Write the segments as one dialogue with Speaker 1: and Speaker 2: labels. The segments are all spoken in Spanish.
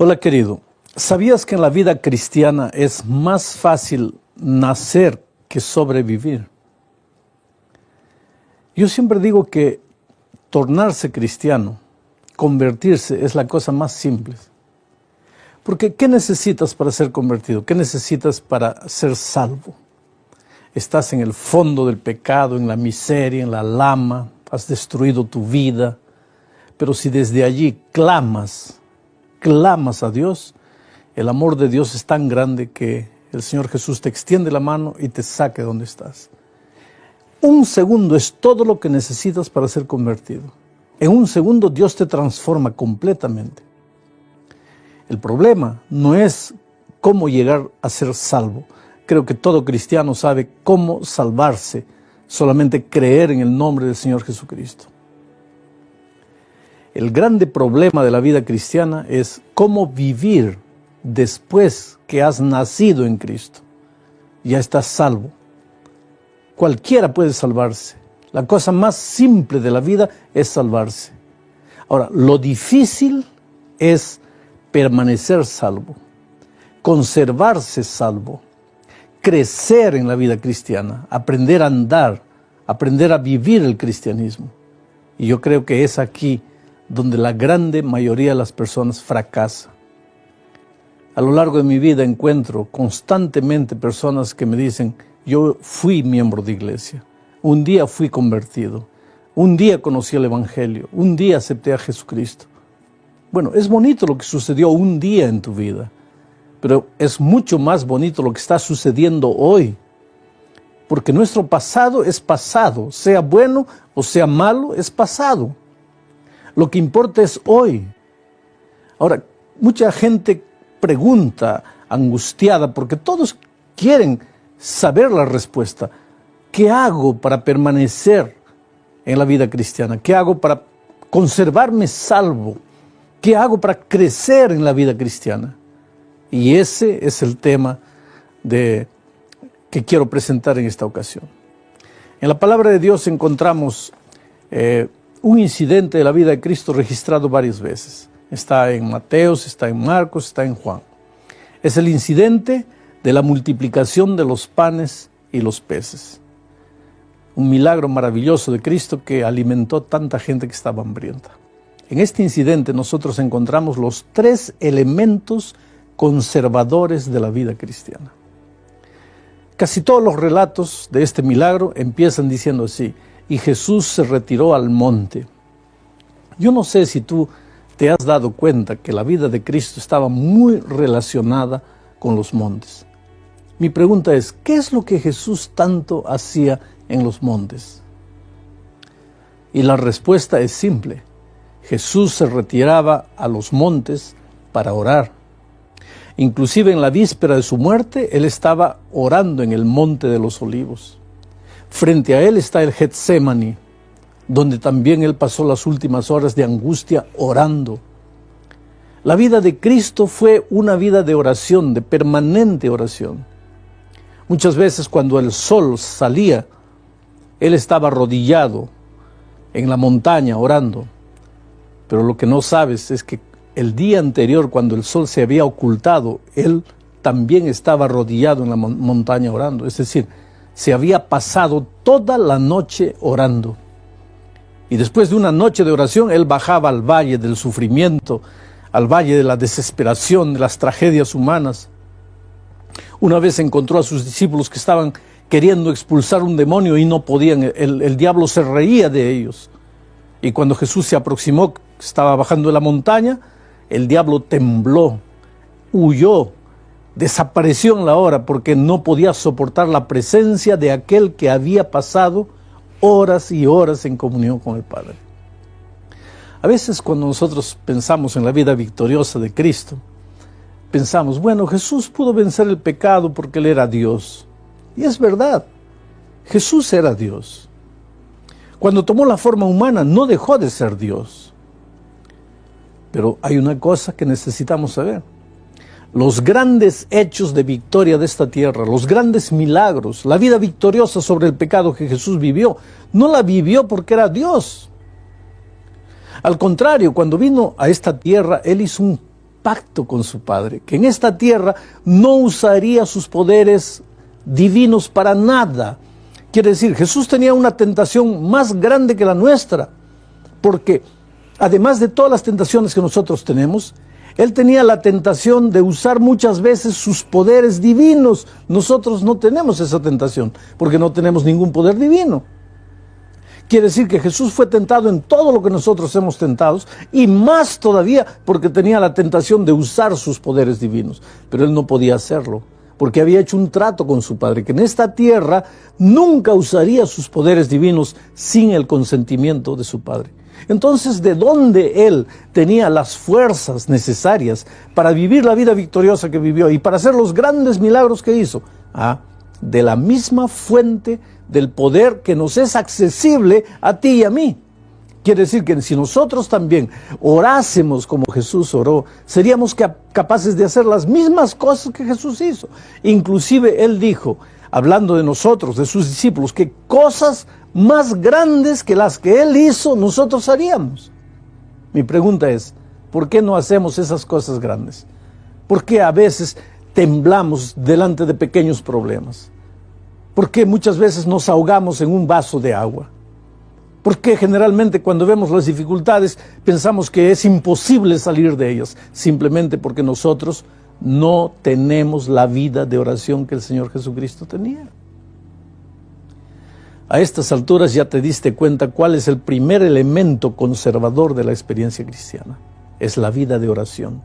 Speaker 1: Hola querido, ¿sabías que en la vida cristiana es más fácil nacer que sobrevivir? Yo siempre digo que tornarse cristiano, convertirse, es la cosa más simple. Porque ¿qué necesitas para ser convertido? ¿Qué necesitas para ser salvo? Estás en el fondo del pecado, en la miseria, en la lama, has destruido tu vida, pero si desde allí clamas a Dios, el amor de Dios es tan grande que el Señor Jesús te extiende la mano y te saque de donde estás. Un segundo es todo lo que necesitas para ser convertido. En un segundo Dios te transforma completamente. El problema no es cómo llegar a ser salvo. Creo que todo cristiano sabe cómo salvarse, solamente creer en el nombre del Señor Jesucristo. El grande problema de la vida cristiana es cómo vivir después que has nacido en Cristo. Ya estás salvo. Cualquiera puede salvarse. La cosa más simple de la vida es salvarse. Ahora, lo difícil es permanecer salvo, conservarse salvo, crecer en la vida cristiana, aprender a andar, aprender a vivir el cristianismo. Y yo creo que es aquí donde la grande mayoría de las personas fracasa. A lo largo de mi vida encuentro constantemente personas que me dicen: yo fui miembro de iglesia, un día fui convertido, un día conocí el Evangelio, un día acepté a Jesucristo. Bueno, es bonito lo que sucedió un día en tu vida, pero es mucho más bonito lo que está sucediendo hoy. Porque nuestro pasado es pasado, sea bueno o sea malo, es pasado. Lo que importa es hoy. Ahora, mucha gente pregunta angustiada porque todos quieren saber la respuesta. ¿Qué hago para permanecer en la vida cristiana? ¿Qué hago para conservarme salvo? ¿Qué hago para crecer en la vida cristiana? Y ese es el tema que quiero presentar en esta ocasión. En la palabra de Dios encontramos un incidente de la vida de Cristo registrado varias veces. Está en Mateos, está en Marcos, está en Juan. Es el incidente de la multiplicación de los panes y los peces. Un milagro maravilloso de Cristo que alimentó tanta gente que estaba hambrienta. En este incidente nosotros encontramos los tres elementos conservadores de la vida cristiana. Casi todos los relatos de este milagro empiezan diciendo así: y Jesús se retiró al monte. Yo no sé si tú te has dado cuenta que la vida de Cristo estaba muy relacionada con los montes. Mi pregunta es, ¿qué es lo que Jesús tanto hacía en los montes? Y la respuesta es simple. Jesús se retiraba a los montes para orar. Inclusive en la víspera de su muerte, Él estaba orando en el monte de los Olivos. Frente a Él está el Getsemaní, donde también Él pasó las últimas horas de angustia orando. La vida de Cristo fue una vida de oración, de permanente oración. Muchas veces cuando el sol salía, Él estaba arrodillado en la montaña orando. Pero lo que no sabes es que el día anterior, cuando el sol se había ocultado, Él también estaba arrodillado en la montaña orando. Es decir, se había pasado toda la noche orando. Y después de una noche de oración, Él bajaba al valle del sufrimiento, al valle de la desesperación, de las tragedias humanas. Una vez encontró a sus discípulos que estaban queriendo expulsar un demonio y no podían. El diablo se reía de ellos. Y cuando Jesús se aproximó, estaba bajando de la montaña, el diablo tembló, huyó, desapareció en la hora porque no podía soportar la presencia de aquel que había pasado horas y horas en comunión con el Padre. A veces cuando nosotros pensamos en la vida victoriosa de Cristo, pensamos, bueno, Jesús pudo vencer el pecado porque Él era Dios. Y es verdad, Jesús era Dios. Cuando tomó la forma humana no dejó de ser Dios. Pero hay una cosa que necesitamos saber. Los grandes hechos de victoria de esta tierra, los grandes milagros, la vida victoriosa sobre el pecado que Jesús vivió, no la vivió porque era Dios. Al contrario, cuando vino a esta tierra, Él hizo un pacto con su Padre, que en esta tierra no usaría sus poderes divinos para nada. Quiere decir, Jesús tenía una tentación más grande que la nuestra, porque además de todas las tentaciones que nosotros tenemos, Él tenía la tentación de usar muchas veces sus poderes divinos. Nosotros no tenemos esa tentación, porque no tenemos ningún poder divino. Quiere decir que Jesús fue tentado en todo lo que nosotros hemos tentado, y más todavía porque tenía la tentación de usar sus poderes divinos. Pero Él no podía hacerlo, porque había hecho un trato con su Padre, que en esta tierra nunca usaría sus poderes divinos sin el consentimiento de su Padre. Entonces, ¿de dónde Él tenía las fuerzas necesarias para vivir la vida victoriosa que vivió y para hacer los grandes milagros que hizo? De la misma fuente del poder que nos es accesible a ti y a mí. Quiere decir que si nosotros también orásemos como Jesús oró, seríamos capaces de hacer las mismas cosas que Jesús hizo. Inclusive Él dijo, hablando de nosotros, de sus discípulos, que cosas más grandes que las que Él hizo, nosotros haríamos. Mi pregunta es, ¿por qué no hacemos esas cosas grandes? ¿Por qué a veces temblamos delante de pequeños problemas? ¿Por qué muchas veces nos ahogamos en un vaso de agua? ¿Por qué generalmente cuando vemos las dificultades pensamos que es imposible salir de ellas? Simplemente porque nosotros no tenemos la vida de oración que el Señor Jesucristo tenía. A estas alturas ya te diste cuenta cuál es el primer elemento conservador de la experiencia cristiana. Es la vida de oración.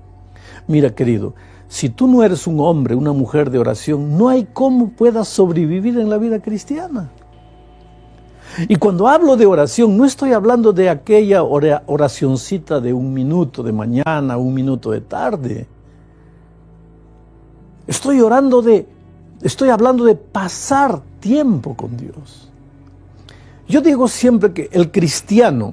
Speaker 1: Mira, querido, si tú no eres un hombre, una mujer de oración, no hay cómo puedas sobrevivir en la vida cristiana. Y cuando hablo de oración, no estoy hablando de aquella oracioncita de 1 minuto de mañana, 1 minuto de tarde. Estoy hablando de pasar tiempo con Dios. Yo digo siempre que el cristiano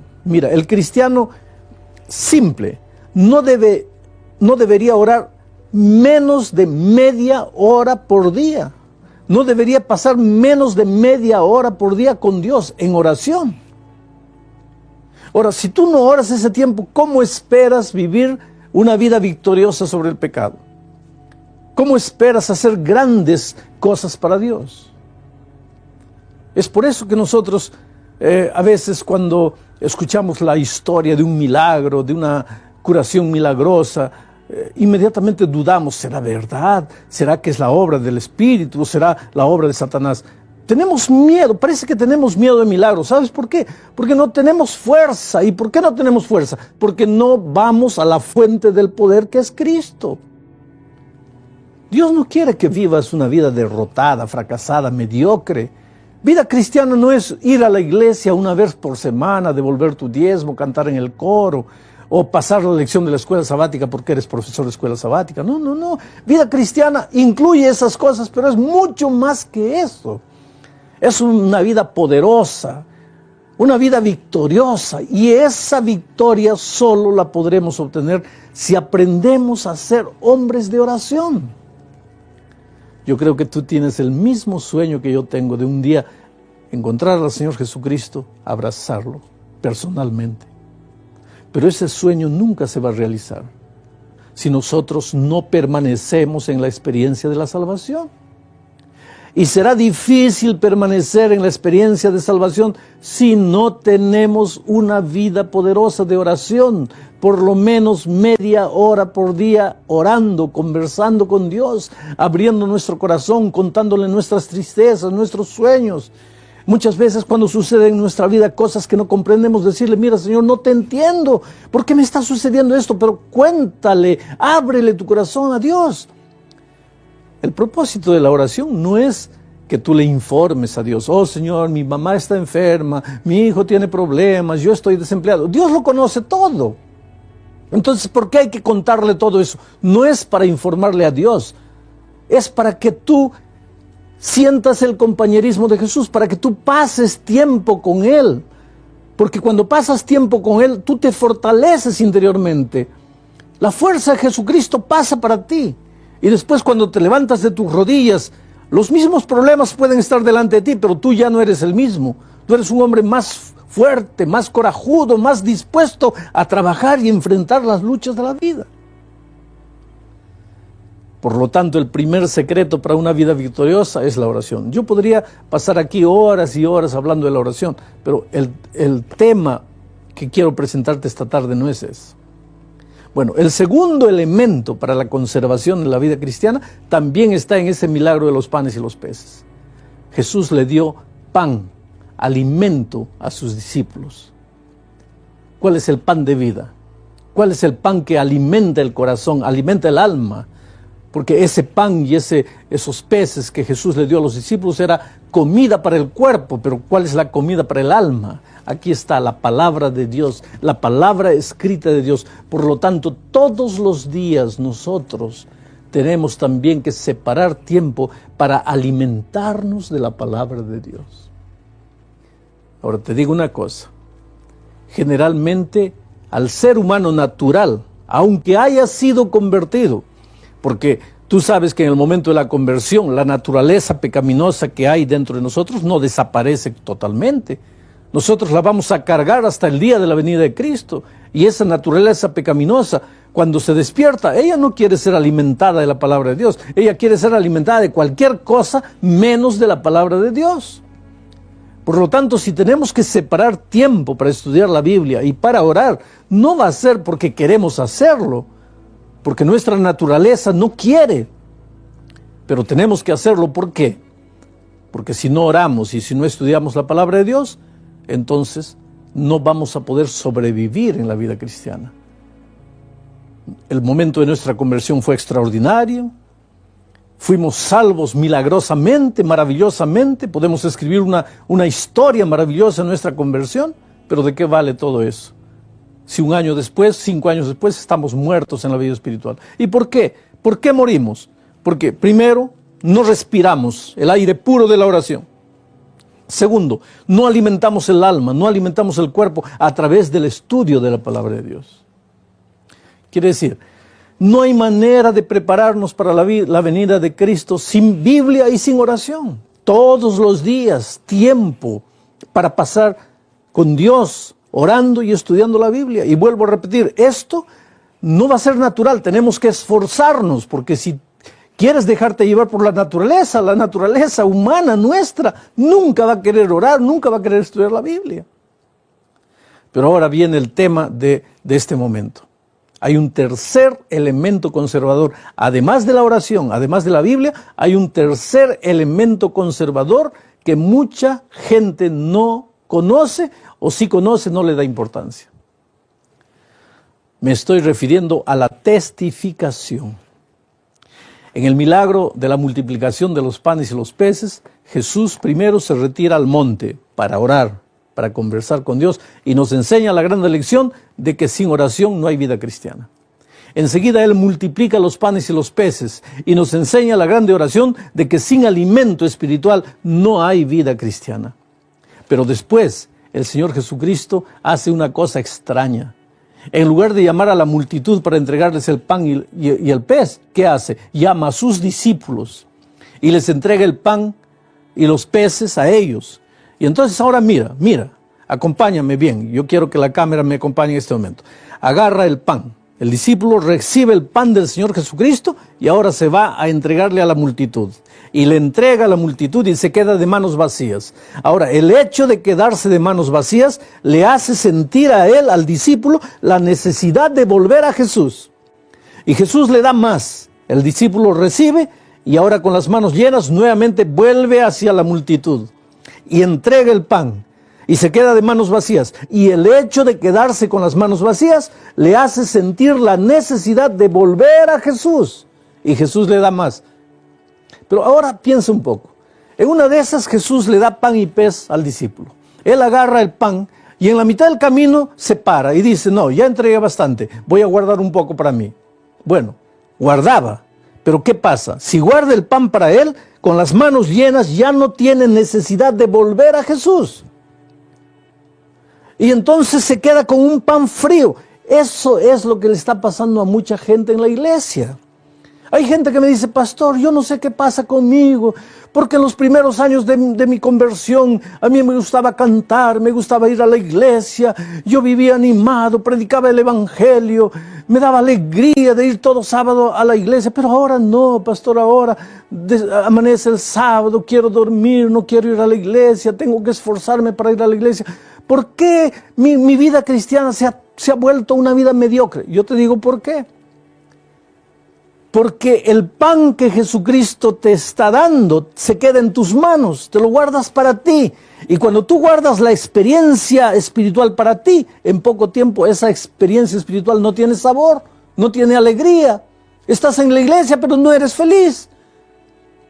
Speaker 1: simple, no debería orar menos de media hora por día. No debería pasar menos de media hora por día con Dios en oración. Ahora, si tú no oras ese tiempo, ¿cómo esperas vivir una vida victoriosa sobre el pecado? ¿Cómo esperas hacer grandes cosas para Dios? Es por eso que nosotros a veces cuando escuchamos la historia de un milagro, de una curación milagrosa, inmediatamente dudamos, ¿será verdad? ¿Será que es la obra del Espíritu o será la obra de Satanás? Tenemos miedo, parece que tenemos miedo de milagros. ¿Sabes por qué? Porque no tenemos fuerza. ¿Y por qué no tenemos fuerza? Porque no vamos a la fuente del poder que es Cristo. Dios no quiere que vivas una vida derrotada, fracasada, mediocre. Vida cristiana no es ir a la iglesia una vez por semana, devolver tu diezmo, cantar en el coro, o pasar la lección de la escuela sabática porque eres profesor de escuela sabática. No. Vida cristiana incluye esas cosas, pero es mucho más que eso. Es una vida poderosa, una vida victoriosa, y esa victoria solo la podremos obtener si aprendemos a ser hombres de oración. Yo creo que tú tienes el mismo sueño que yo tengo de un día encontrar al Señor Jesucristo, abrazarlo personalmente. Pero ese sueño nunca se va a realizar si nosotros no permanecemos en la experiencia de la salvación. Y será difícil permanecer en la experiencia de salvación si no tenemos una vida poderosa de oración, por lo menos media hora por día orando, conversando con Dios, abriendo nuestro corazón, contándole nuestras tristezas, nuestros sueños. Muchas veces cuando suceden en nuestra vida cosas que no comprendemos, decirle, mira Señor, no te entiendo, ¿por qué me está sucediendo esto? Pero cuéntale, ábrele tu corazón a Dios. El propósito de la oración no es que tú le informes a Dios, oh Señor, mi mamá está enferma, mi hijo tiene problemas, yo estoy desempleado. Dios lo conoce todo. Entonces, ¿por qué hay que contarle todo eso? No es para informarle a Dios, es para que tú sientas el compañerismo de Jesús, para que tú pases tiempo con Él. Porque cuando pasas tiempo con Él, tú te fortaleces interiormente. La fuerza de Jesucristo pasa para ti. Y después cuando te levantas de tus rodillas, los mismos problemas pueden estar delante de ti, pero tú ya no eres el mismo. Tú eres un hombre más fuerte, más corajudo, más dispuesto a trabajar y enfrentar las luchas de la vida. Por lo tanto, el primer secreto para una vida victoriosa es la oración. Yo podría pasar aquí horas y horas hablando de la oración, pero el tema que quiero presentarte esta tarde no es eso. Bueno, el segundo elemento para la conservación de la vida cristiana también está en ese milagro de los panes y los peces. Jesús le dio pan, alimento a sus discípulos. ¿Cuál es el pan de vida? ¿Cuál es el pan que alimenta el corazón, alimenta el alma? Porque ese pan y esos peces que Jesús le dio a los discípulos era comida para el cuerpo, pero ¿cuál es la comida para el alma? Aquí está la palabra de Dios, la palabra escrita de Dios. Por lo tanto, todos los días nosotros tenemos también que separar tiempo para alimentarnos de la palabra de Dios. Ahora te digo una cosa, generalmente al ser humano natural, aunque haya sido convertido, porque tú sabes que en el momento de la conversión, la naturaleza pecaminosa que hay dentro de nosotros no desaparece totalmente. Nosotros la vamos a cargar hasta el día de la venida de Cristo. Y esa naturaleza pecaminosa, cuando se despierta, ella no quiere ser alimentada de la palabra de Dios. Ella quiere ser alimentada de cualquier cosa menos de la palabra de Dios. Por lo tanto, si tenemos que separar tiempo para estudiar la Biblia y para orar, no va a ser porque queremos hacerlo, porque nuestra naturaleza no quiere. Pero tenemos que hacerlo, ¿por qué? Porque si no oramos y si no estudiamos la palabra de Dios, entonces no vamos a poder sobrevivir en la vida cristiana. El momento de nuestra conversión fue extraordinario. Fuimos salvos milagrosamente, maravillosamente. Podemos escribir una historia maravillosa en nuestra conversión. Pero ¿de qué vale todo eso? Si un año después, 5 años después, estamos muertos en la vida espiritual. ¿Y por qué? ¿Por qué morimos? Porque primero, no respiramos el aire puro de la oración. Segundo, no alimentamos el alma, no alimentamos el cuerpo a través del estudio de la palabra de Dios. Quiere decir, no hay manera de prepararnos para la venida de Cristo sin Biblia y sin oración. Todos los días, tiempo para pasar con Dios, orando y estudiando la Biblia. Y vuelvo a repetir, esto no va a ser natural, tenemos que esforzarnos, porque si quieres dejarte llevar por la naturaleza humana nuestra, nunca va a querer orar, nunca va a querer estudiar la Biblia. Pero ahora viene el tema de este momento. Hay un tercer elemento conservador. Además de la oración, además de la Biblia, hay un tercer elemento conservador que mucha gente no conoce, o si conoce no le da importancia. Me estoy refiriendo a la testificación. En el milagro de la multiplicación de los panes y los peces, Jesús primero se retira al monte para orar, para conversar con Dios, y nos enseña la gran lección de que sin oración no hay vida cristiana. Enseguida Él multiplica los panes y los peces y nos enseña la grande oración de que sin alimento espiritual no hay vida cristiana. Pero después el Señor Jesucristo hace una cosa extraña. En lugar de llamar a la multitud para entregarles el pan y el pez, ¿qué hace? Llama a sus discípulos y les entrega el pan y los peces a ellos. Y entonces ahora mira, acompáñame bien. Yo quiero que la cámara me acompañe en este momento. Agarra el pan. El discípulo recibe el pan del Señor Jesucristo y ahora se va a entregarle a la multitud. Y le entrega a la multitud y se queda de manos vacías. Ahora, el hecho de quedarse de manos vacías le hace sentir a él, al discípulo, la necesidad de volver a Jesús. Y Jesús le da más. El discípulo recibe y ahora con las manos llenas nuevamente vuelve hacia la multitud. Y entrega el pan. Y se queda de manos vacías. Y el hecho de quedarse con las manos vacías le hace sentir la necesidad de volver a Jesús. Y Jesús le da más. Pero ahora piensa un poco. En una de esas Jesús le da pan y pez al discípulo. Él agarra el pan y en la mitad del camino se para y dice, no, ya entregué bastante, voy a guardar un poco para mí. Bueno, guardaba. Pero ¿qué pasa? Si guarda el pan para él, con las manos llenas ya no tiene necesidad de volver a Jesús. Y entonces se queda con un pan frío. Eso es lo que le está pasando a mucha gente en la iglesia. Hay gente que me dice, pastor, yo no sé qué pasa conmigo, porque en los primeros años de mi conversión a mí me gustaba cantar, me gustaba ir a la iglesia, yo vivía animado, predicaba el evangelio, me daba alegría de ir todo sábado a la iglesia, pero ahora no, pastor, ahora amanece el sábado, quiero dormir, no quiero ir a la iglesia, tengo que esforzarme para ir a la iglesia. ¿Por qué mi vida cristiana se ha vuelto una vida mediocre? Yo te digo por qué. Porque el pan que Jesucristo te está dando se queda en tus manos, te lo guardas para ti. Y cuando tú guardas la experiencia espiritual para ti, en poco tiempo esa experiencia espiritual no tiene sabor, no tiene alegría. Estás en la iglesia pero no eres feliz.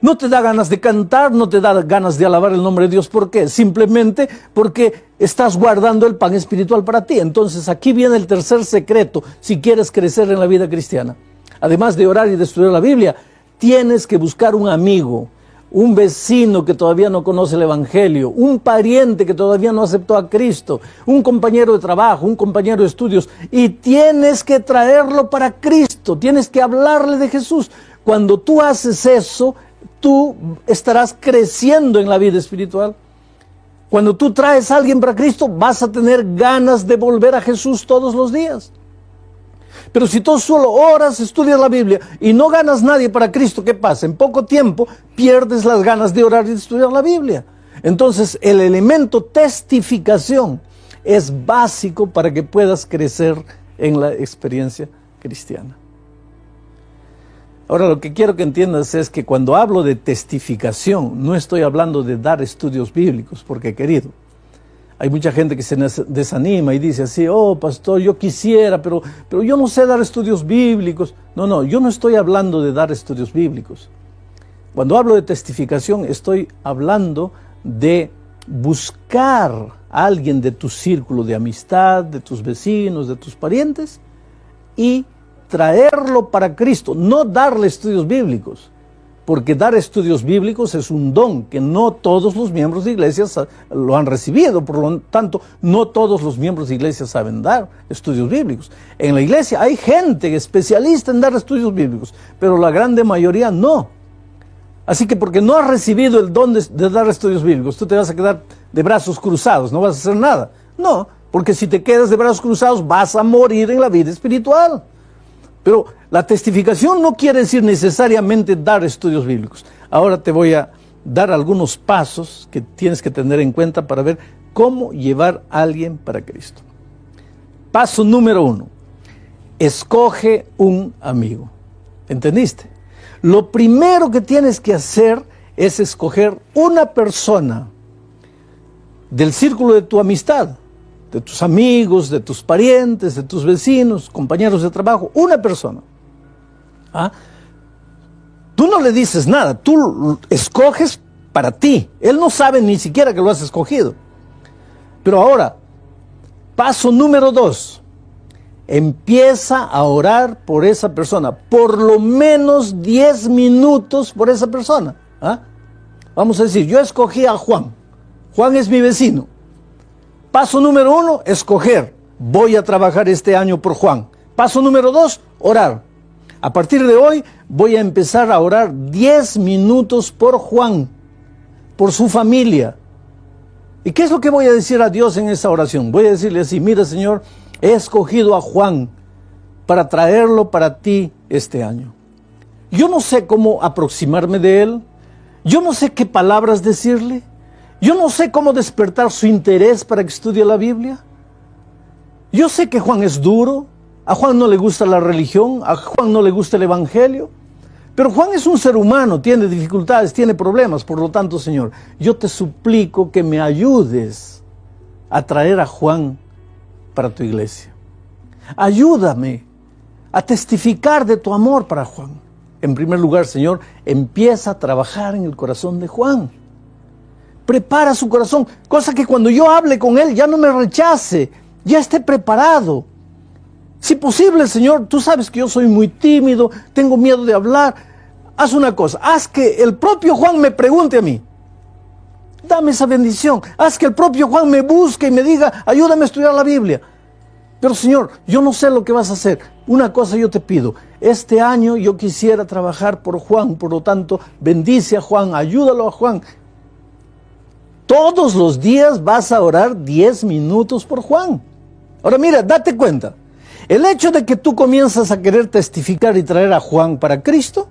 Speaker 1: No te da ganas de cantar, no te da ganas de alabar el nombre de Dios. ¿Por qué? Simplemente porque estás guardando el pan espiritual para ti. Entonces aquí viene el tercer secreto si quieres crecer en la vida cristiana. Además de orar y de estudiar la Biblia, tienes que buscar un amigo, un vecino que todavía no conoce el Evangelio, un pariente que todavía no aceptó a Cristo, un compañero de trabajo, un compañero de estudios, y tienes que traerlo para Cristo, tienes que hablarle de Jesús. Cuando tú haces eso, tú estarás creciendo en la vida espiritual. Cuando tú traes a alguien para Cristo, vas a tener ganas de volver a Jesús todos los días. Pero si tú solo oras, estudias la Biblia y no ganas nadie para Cristo, ¿qué pasa? En poco tiempo pierdes las ganas de orar y de estudiar la Biblia. Entonces el elemento testificación es básico para que puedas crecer en la experiencia cristiana. Ahora, lo que quiero que entiendas es que cuando hablo de testificación, no estoy hablando de dar estudios bíblicos, porque querido, hay mucha gente que se desanima y dice así, oh pastor, yo quisiera, pero yo no sé dar estudios bíblicos. No, yo no estoy hablando de dar estudios bíblicos. Cuando hablo de testificación, estoy hablando de buscar a alguien de tu círculo de amistad, de tus vecinos, de tus parientes, y traerlo para Cristo, no darle estudios bíblicos. Porque dar estudios bíblicos es un don que no todos los miembros de iglesias lo han recibido. Por lo tanto, no todos los miembros de iglesias saben dar estudios bíblicos. En la iglesia hay gente especialista en dar estudios bíblicos, pero la grande mayoría no. Así que porque no has recibido el don de dar estudios bíblicos, tú te vas a quedar de brazos cruzados, no vas a hacer nada. No, porque si te quedas de brazos cruzados vas a morir en la vida espiritual. Pero la testificación no quiere decir necesariamente dar estudios bíblicos. Ahora te voy a dar algunos pasos que tienes que tener en cuenta para ver cómo llevar a alguien para Cristo. Paso número 1. Escoge un amigo. ¿Entendiste? Lo primero que tienes que hacer es escoger una persona del círculo de tu amistad, de tus amigos, de tus parientes, de tus vecinos, compañeros de trabajo, una persona. ¿Ah? Tú no le dices nada, tú escoges para ti. Él no sabe ni siquiera que lo has escogido. Pero ahora, paso número 2, empieza a orar por esa persona, por lo menos 10 minutos por esa persona. ¿Ah? Vamos a decir, yo escogí a Juan. Juan es mi vecino. Paso número 1, escoger. Voy a trabajar este año por Juan. Paso número 2, orar. A partir de hoy voy a empezar a orar 10 minutos por Juan, por su familia. ¿Y qué es lo que voy a decir a Dios en esa oración? Voy a decirle así, mira Señor, he escogido a Juan para traerlo para ti este año. Yo no sé cómo aproximarme de él. Yo no sé qué palabras decirle. Yo no sé cómo despertar su interés para que estudie la Biblia. Yo sé que Juan es duro, a Juan no le gusta la religión, a Juan no le gusta el Evangelio, pero Juan es un ser humano, tiene dificultades, tiene problemas. Por lo tanto, Señor, yo te suplico que me ayudes a traer a Juan para tu iglesia. Ayúdame a testificar de tu amor para Juan. En primer lugar, Señor, empieza a trabajar en el corazón de Juan. Prepara su corazón, cosa que cuando yo hable con él ya no me rechace, ya esté preparado. Si posible, Señor, tú sabes que yo soy muy tímido, tengo miedo de hablar. Haz una cosa, haz que el propio Juan me pregunte a mí. Dame esa bendición. Haz que el propio Juan me busque y me diga, ayúdame a estudiar la Biblia. Pero Señor, yo no sé lo que vas a hacer. Una cosa yo te pido, este año yo quisiera trabajar por Juan, por lo tanto, bendice a Juan, ayúdalo a Juan. Todos los días vas a orar 10 minutos por Juan. Ahora mira, date cuenta, el hecho de que tú comienzas a querer testificar y traer a Juan para Cristo,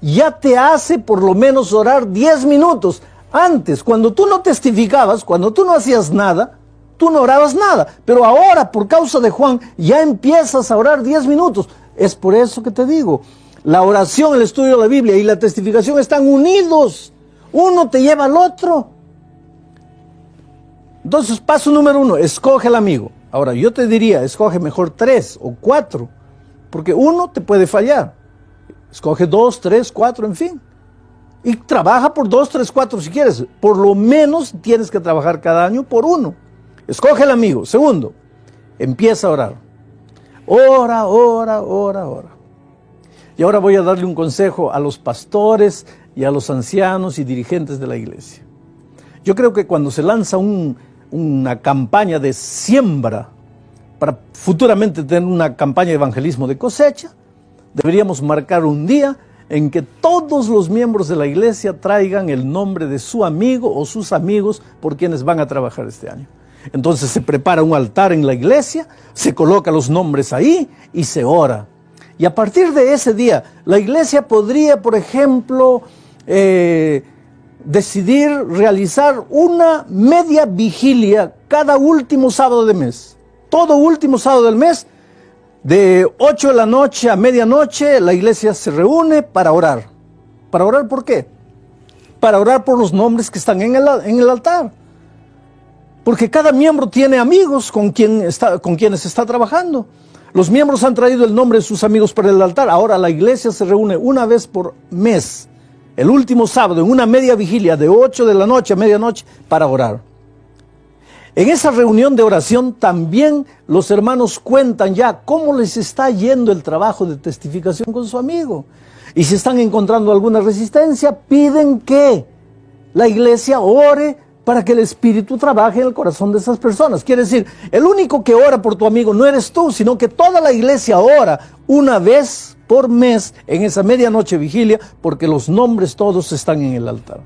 Speaker 1: ya te hace por lo menos orar 10 minutos. Antes, cuando tú no testificabas, cuando tú no hacías nada, tú no orabas nada. Pero ahora, por causa de Juan, ya empiezas a orar 10 minutos. Es por eso que te digo, la oración, el estudio de la Biblia y la testificación están unidos. Uno te lleva al otro. Entonces, paso número 1, escoge al amigo. Ahora, yo te diría, escoge mejor 3 o 4, porque uno te puede fallar. Escoge 2, 3, 4, en fin. Y trabaja por 2, 3, 4 si quieres. Por lo menos tienes que trabajar cada año por uno. Escoge el amigo. Segundo, empieza a orar. Ora, ora, ora, ora. Y ahora voy a darle un consejo a los pastores y a los ancianos y dirigentes de la iglesia. Yo creo que cuando se lanza una campaña de siembra para futuramente tener una campaña de evangelismo de cosecha, deberíamos marcar un día en que todos los miembros de la iglesia traigan el nombre de su amigo o sus amigos por quienes van a trabajar este año. Entonces se prepara un altar en la iglesia, se coloca los nombres ahí y se ora. Y a partir de ese día, la iglesia podría, por ejemplo, decidir realizar una media vigilia cada último sábado de mes. Todo último sábado del mes, de 8 de la noche a medianoche, la iglesia se reúne para orar. ¿Para orar por qué? Para orar por los nombres que están en el altar. Porque cada miembro tiene amigos con quienes está trabajando. Los miembros han traído el nombre de sus amigos para el altar. Ahora la iglesia se reúne una vez por mes, el último sábado, en una media vigilia de 8 de la noche a medianoche para orar. En esa reunión de oración también los hermanos cuentan ya cómo les está yendo el trabajo de testificación con su amigo. Y si están encontrando alguna resistencia, piden que la iglesia ore para que el Espíritu trabaje en el corazón de esas personas. Quiere decir, el único que ora por tu amigo no eres tú, sino que toda la iglesia ora una vez por mes en esa medianoche vigilia, porque los nombres todos están en el altar.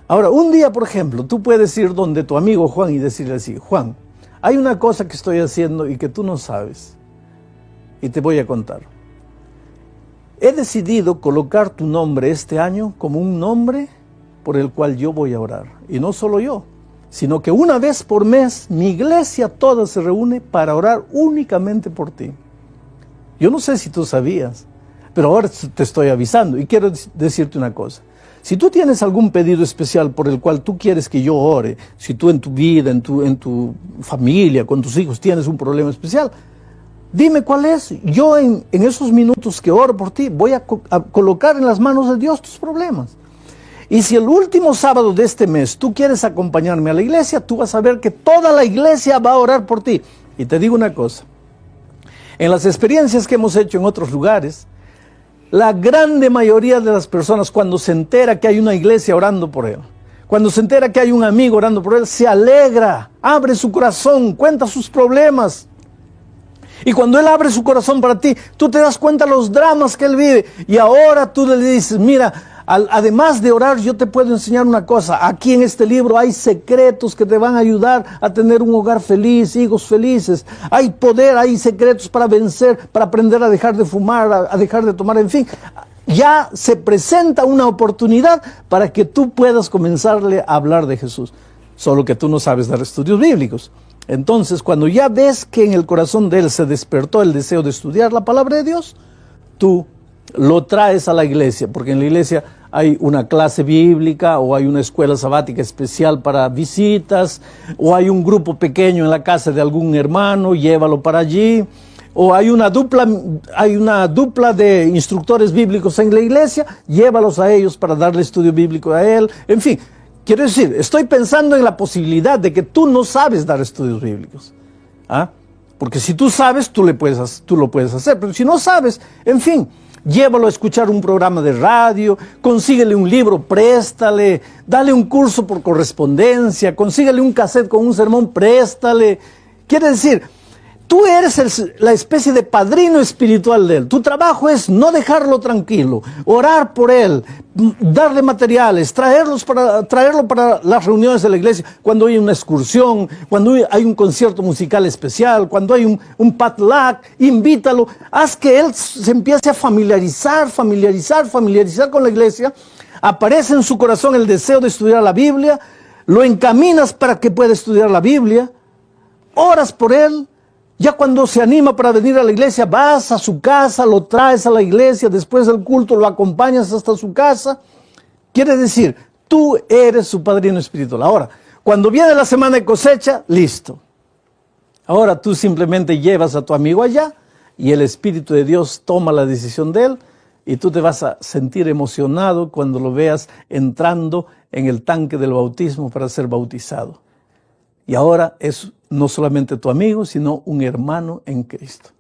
Speaker 1: Ahora, un día, por ejemplo, tú puedes ir donde tu amigo Juan y decirle así: Juan, hay una cosa que estoy haciendo y que tú no sabes, y te voy a contar. He decidido colocar tu nombre este año como un nombre por el cual yo voy a orar. Y no solo yo, sino que una vez por mes mi iglesia toda se reúne para orar únicamente por ti. Yo no sé si tú sabías, pero ahora te estoy avisando y quiero decirte una cosa. Si tú tienes algún pedido especial por el cual tú quieres que yo ore, si tú en tu vida, en tu familia, con tus hijos tienes un problema especial, dime cuál es. Yo en esos minutos que oro por ti voy a colocar en las manos de Dios tus problemas. Y si el último sábado de este mes tú quieres acompañarme a la iglesia, tú vas a ver que toda la iglesia va a orar por ti. Y te digo una cosa, en las experiencias que hemos hecho en otros lugares, la grande mayoría de las personas, cuando se entera que hay una iglesia orando por él, cuando se entera que hay un amigo orando por él, se alegra, abre su corazón, cuenta sus problemas. Y cuando él abre su corazón para ti, tú te das cuenta de los dramas que él vive. Y ahora tú le dices: mira, además de orar, yo te puedo enseñar una cosa. Aquí en este libro hay secretos que te van a ayudar a tener un hogar feliz, hijos felices. Hay poder, hay secretos para vencer, para aprender a dejar de fumar, a dejar de tomar, en fin. Ya se presenta una oportunidad para que tú puedas comenzarle a hablar de Jesús. Solo que tú no sabes dar estudios bíblicos. Entonces, cuando ya ves que en el corazón de él se despertó el deseo de estudiar la palabra de Dios, tú lo traes a la iglesia, porque en la iglesia hay una clase bíblica, o hay una escuela sabática especial para visitas, o hay un grupo pequeño en la casa de algún hermano, llévalo para allí, o hay una dupla de instructores bíblicos en la iglesia, llévalos a ellos para darle estudio bíblico a él. En fin, quiero decir, estoy pensando en la posibilidad de que tú no sabes dar estudios bíblicos, ¿ah? Porque si tú sabes, tú lo puedes hacer, pero si no sabes, en fin, llévalo a escuchar un programa de radio, consíguele un libro, préstale, dale un curso por correspondencia, consíguele un cassette con un sermón, préstale. Quiere decir, Tú eres la especie de padrino espiritual de él. Tu trabajo es no dejarlo tranquilo, orar por él, darle materiales, traerlo para las reuniones de la iglesia, cuando hay una excursión, cuando hay un concierto musical especial, cuando hay un potluck, invítalo. Haz que él se empiece a familiarizar con la iglesia. Aparece en su corazón el deseo de estudiar la Biblia, lo encaminas para que pueda estudiar la Biblia, oras por él. Ya cuando se anima para venir a la iglesia, vas a su casa, lo traes a la iglesia, después del culto lo acompañas hasta su casa. Quiere decir, tú eres su padrino espiritual. Ahora, cuando viene la semana de cosecha, listo. Ahora tú simplemente llevas a tu amigo allá y el Espíritu de Dios toma la decisión de él y tú te vas a sentir emocionado cuando lo veas entrando en el tanque del bautismo para ser bautizado. Y ahora es no solamente tu amigo, sino un hermano en Cristo.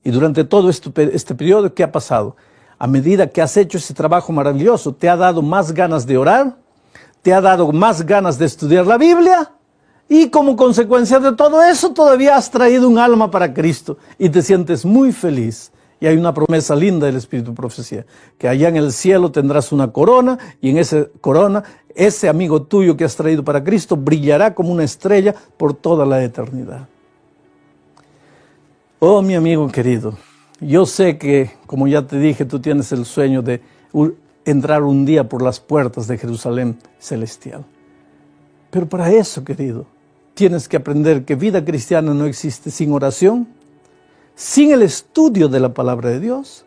Speaker 1: Y durante todo este periodo, ¿qué ha pasado? A medida que has hecho ese trabajo maravilloso, te ha dado más ganas de orar, te ha dado más ganas de estudiar la Biblia, y como consecuencia de todo eso, todavía has traído un alma para Cristo, y te sientes muy feliz. Y hay una promesa linda del Espíritu de Profecía, que allá en el cielo tendrás una corona, y en esa corona, ese amigo tuyo que has traído para Cristo brillará como una estrella por toda la eternidad. Oh, mi amigo querido, yo sé que, como ya te dije, tú tienes el sueño de entrar un día por las puertas de Jerusalén celestial. Pero para eso, querido, tienes que aprender que vida cristiana no existe sin oración, sin el estudio de la palabra de Dios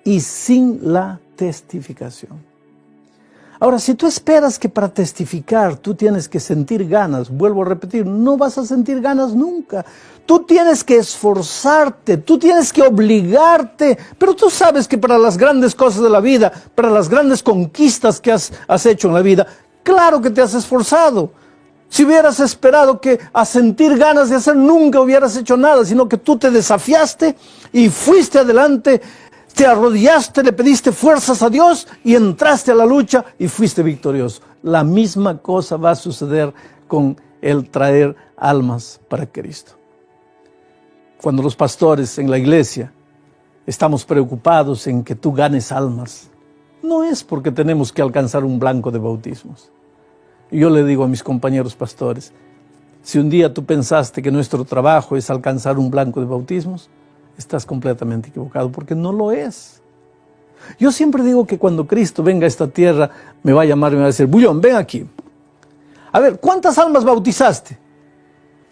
Speaker 1: y sin la testificación. Ahora, si tú esperas que para testificar tú tienes que sentir ganas, vuelvo a repetir, no vas a sentir ganas nunca. Tú tienes que esforzarte, tú tienes que obligarte, pero tú sabes que para las grandes cosas de la vida, para las grandes conquistas que has hecho en la vida, claro que te has esforzado. Si hubieras esperado que a sentir ganas de hacer, nunca hubieras hecho nada, sino que tú te desafiaste y fuiste adelante, te arrodillaste, le pediste fuerzas a Dios y entraste a la lucha y fuiste victorioso. La misma cosa va a suceder con el traer almas para Cristo. Cuando los pastores en la iglesia estamos preocupados en que tú ganes almas, no es porque tenemos que alcanzar un blanco de bautismos. Yo le digo a mis compañeros pastores, si un día tú pensaste que nuestro trabajo es alcanzar un blanco de bautismos, estás completamente equivocado, porque no lo es. Yo siempre digo que cuando Cristo venga a esta tierra, me va a llamar y me va a decir, Bullón, ven aquí. A ver, ¿cuántas almas bautizaste?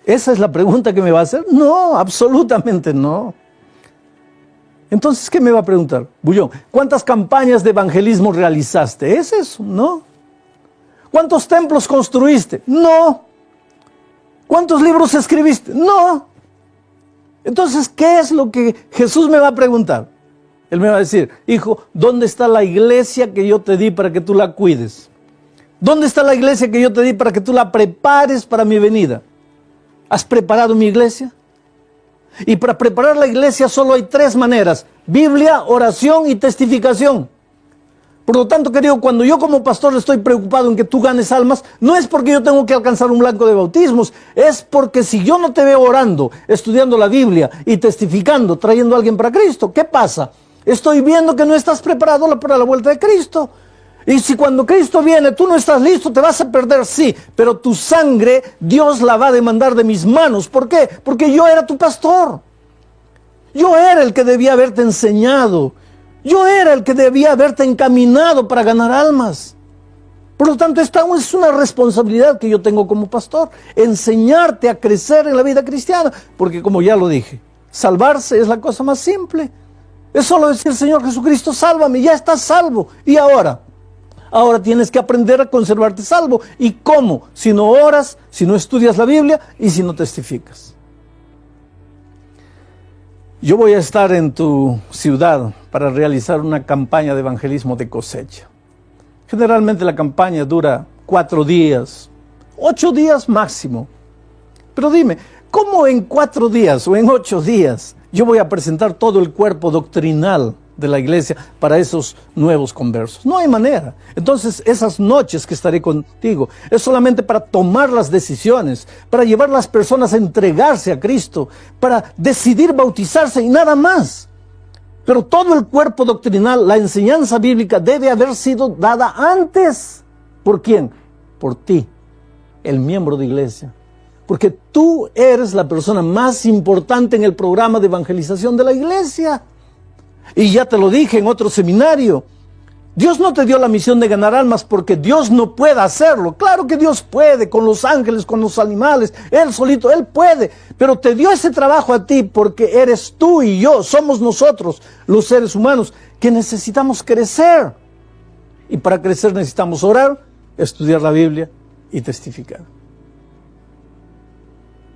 Speaker 1: ¿Esa es la pregunta que me va a hacer? No, absolutamente no. Entonces, ¿qué me va a preguntar? Bullón, ¿cuántas campañas de evangelismo realizaste? ¿Es eso? No. ¿Cuántos templos construiste? No. ¿Cuántos libros escribiste? No. Entonces, ¿qué es lo que Jesús me va a preguntar? Él me va a decir, hijo, ¿dónde está la iglesia que yo te di para que tú la cuides? ¿Dónde está la iglesia que yo te di para que tú la prepares para mi venida? ¿Has preparado mi iglesia? Y para preparar la iglesia solo hay 3 maneras: Biblia, oración y testificación. Por lo tanto, querido, cuando yo como pastor estoy preocupado en que tú ganes almas, no es porque yo tengo que alcanzar un blanco de bautismos, es porque si yo no te veo orando, estudiando la Biblia y testificando, trayendo a alguien para Cristo, ¿qué pasa? Estoy viendo que no estás preparado para la vuelta de Cristo. Y si cuando Cristo viene tú no estás listo, te vas a perder, sí, pero tu sangre Dios la va a demandar de mis manos. ¿Por qué? Porque yo era tu pastor. Yo era el que debía haberte enseñado. Yo era el que debía haberte encaminado para ganar almas. Por lo tanto, esta es una responsabilidad que yo tengo como pastor, enseñarte a crecer en la vida cristiana, porque como ya lo dije, salvarse es la cosa más simple. Es solo decir, Señor Jesucristo, sálvame, ya estás salvo. ¿Y ahora? Ahora tienes que aprender a conservarte salvo. ¿Y cómo? Si no oras, si no estudias la Biblia y si no testificas. Yo voy a estar en tu ciudad para realizar una campaña de evangelismo de cosecha. Generalmente la campaña dura 4 días, 8 días máximo. Pero dime, ¿cómo en 4 días o en 8 días yo voy a presentar todo el cuerpo doctrinal de la iglesia para esos nuevos conversos. No hay manera. Entonces, esas noches que estaré contigo es solamente para tomar las decisiones, para llevar a las personas a entregarse a Cristo, para decidir bautizarse y nada más. Pero todo el cuerpo doctrinal, la enseñanza bíblica debe haber sido dada antes. ¿Por quién? Por ti, el miembro de iglesia. Porque tú eres la persona más importante en el programa de evangelización de la iglesia. Y ya te lo dije en otro seminario. Dios no te dio la misión de ganar almas porque Dios no pueda hacerlo. Claro que Dios puede, con los ángeles, con los animales, Él solito, Él puede. Pero te dio ese trabajo a ti porque eres tú y yo, somos nosotros, los seres humanos, que necesitamos crecer. Y para crecer necesitamos orar, estudiar la Biblia y testificar.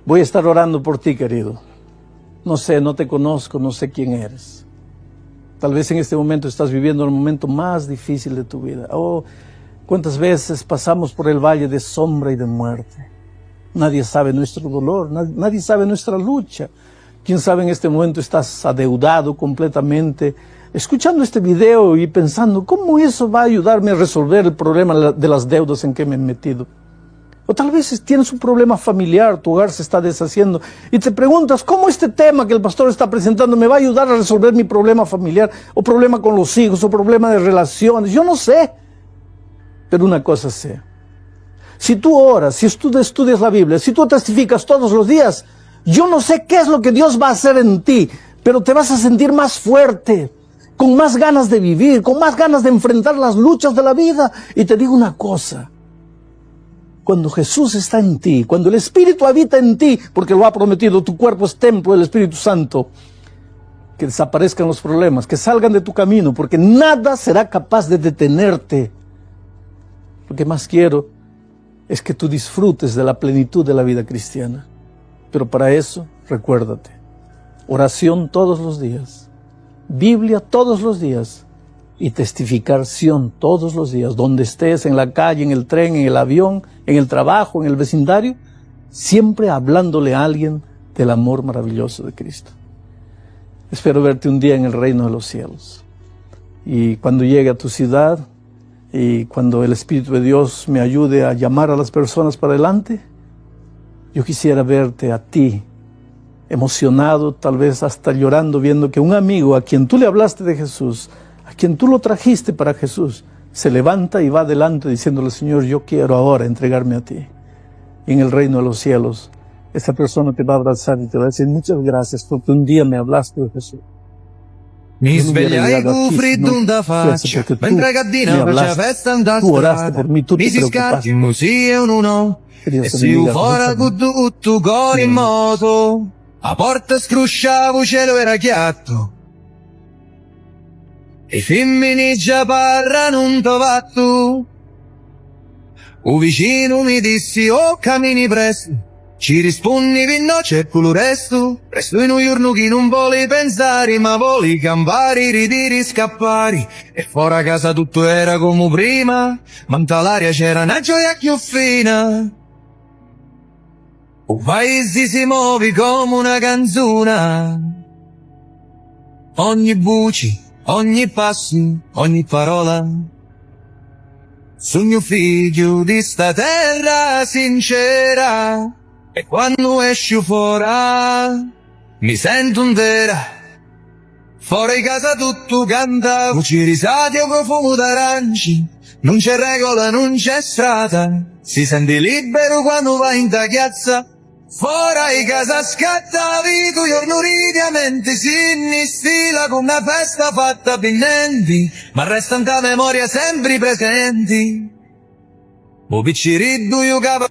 Speaker 1: Voy a estar orando por ti, querido. No sé, no te conozco, no sé quién eres. Tal vez en este momento estás viviendo el momento más difícil de tu vida. Oh, cuántas veces pasamos por el valle de sombra y de muerte. Nadie sabe nuestro dolor, nadie sabe nuestra lucha. Quién sabe en este momento estás adeudado completamente, escuchando este video y pensando, ¿cómo eso va a ayudarme a resolver el problema de las deudas en que me he metido? O tal vez tienes un problema familiar, tu hogar se está deshaciendo y te preguntas, ¿cómo este tema que el pastor está presentando me va a ayudar a resolver mi problema familiar? O problema con los hijos, o problema de relaciones, yo no sé. Pero una cosa sé, si tú oras, si tú estudias la Biblia, si tú testificas todos los días, yo no sé qué es lo que Dios va a hacer en ti, pero te vas a sentir más fuerte, con más ganas de vivir, con más ganas de enfrentar las luchas de la vida. Y te digo una cosa, cuando Jesús está en ti, cuando el Espíritu habita en ti, porque lo ha prometido, tu cuerpo es templo del Espíritu Santo, que desaparezcan los problemas, que salgan de tu camino, porque nada será capaz de detenerte. Lo que más quiero es que tú disfrutes de la plenitud de la vida cristiana. Pero para eso, recuérdate, oración todos los días, Biblia todos los días, y testificación todos los días, donde estés, en la calle, en el tren, en el avión, en el trabajo, en el vecindario, siempre hablándole a alguien del amor maravilloso de Cristo. Espero verte un día en el reino de los cielos. Y cuando llegue a tu ciudad, y cuando el Espíritu de Dios me ayude a llamar a las personas para adelante, yo quisiera verte a ti, emocionado, tal vez hasta llorando, viendo que un amigo a quien tú le hablaste de Jesús, a quien tú lo trajiste para Jesús, se levanta y va adelante diciéndole, Señor, yo quiero ahora entregarme a ti. Y en el reino de los cielos, esa persona te va a abrazar y te va a decir, muchas gracias porque un día me hablaste de Jesús.
Speaker 2: Mi svegliai con freddo da faccia, mentre Gaddina faceva festa in da strada. Mi si scatti in museo no, e si fuori con tutto cuore in moto. A porta scrusciavo, cielo era chiatto. E femmini già parlano un tovatto. Un vicino mi dissi, oh cammini presto. Ci rispondi no, c'è quello resto. Presto in un giorno che non vuole pensare, ma vuole campare, ridere, scappare. E fuori a casa tutto era come prima, ma in l'aria c'era una gioia più fina. Un paese si muove come una canzone. Ogni voce, ogni passo, ogni parola. Sogno figlio di sta terra sincera. E quando esci fuori mi sento intera. Fuori casa tutto canta, voci risate o profumo d'aranci. Non c'è regola, non c'è strada. Si sente libero quando vai in ta piazza. Fuori casa scatta vita, giorno ridiamente si innistila con una festa fatta per niente, ma resta in ta memoria sempre presenti. O picciriddu io capo